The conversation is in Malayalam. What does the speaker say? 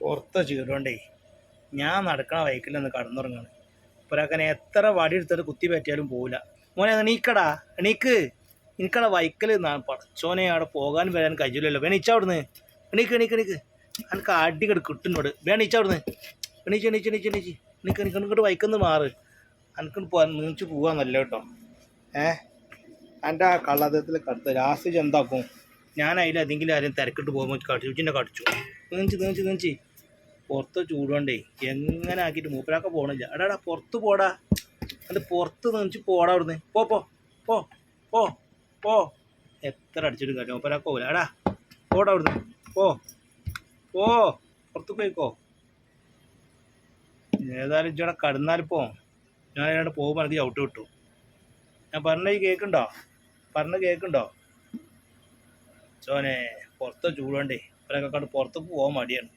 പുറത്ത് ചീടുകൊണ്ടേ ഞാൻ നടക്കണ വൈക്കിലൊന്ന് കടന്നുറങ്ങാണ്. ഇപ്പൊരാക്കനെ എത്ര വടി എടുത്തിട്ട് കുത്തി പറ്റിയാലും പോവില്ല. മോനെ എണീക്കടാ, എണീക്ക്. എനിക്കടെ വൈക്കൽ പടച്ചോനെ അവിടെ പോകാനും വരാൻ കഴിയില്ലല്ലോ. വേണീച്ച അവിടുന്ന്, എണീക്ക് എണീക്ക് എണീക്ക്. എനിക്ക് അടി കിട്ടുന്നോട് വേണീച്ച അവിടുന്ന്. എണീച്ച് എണീച്ച് എണീച്ച് എണീച്ച് എനിക്ക് ഇങ്ങോട്ട് വൈക്കൊന്ന് മാറ്. എനിക്ക് നീച്ച് പോവാന്നല്ല കേട്ടോ. എൻ്റെ ആ കള്ളാതത്തിൽ കടുത്ത ലാസ്റ്റ് എന്താക്കും ഞാൻ അതിലെന്തെങ്കിലും ആരും തിരക്കിട്ട് പോകുമ്പോൾ കടിച്ചിനെ കടിച്ചു നീഞ്ച് പുറത്ത് ചൂടുകൊണ്ടേ എങ്ങനെ ആക്കിയിട്ട് മൂപ്പരാക്ക പോകണില്ല. എടാടാ പുറത്ത് പോടാ, അത് പുറത്ത് നീച്ച് പോടാ അവിടുന്ന്. പോ പോ പോ പോ പോ എത്ര അടിച്ചിട്ട് കാര്യം മൂപ്പരാക്ക പോകില്ല. എടാ പോടാ അവിടുന്ന്, പോ പോ പുറത്ത് പോയിക്കോ. ഏതായാലും ഇച്ചടെ കടന്നാലിപ്പോ ഞാൻ അതിനോട് പോകുമ്പോൾ എനിക്ക് ചവിട്ട് കിട്ടു. ഞാൻ പറഞ്ഞ കേൾക്കുണ്ടോ ചോനെ? പുറത്ത് ചൂടുകൊണ്ടേ ഇവരൊക്കെ കണ്ട് പുറത്ത് പോകാൻ മടിയാണ്.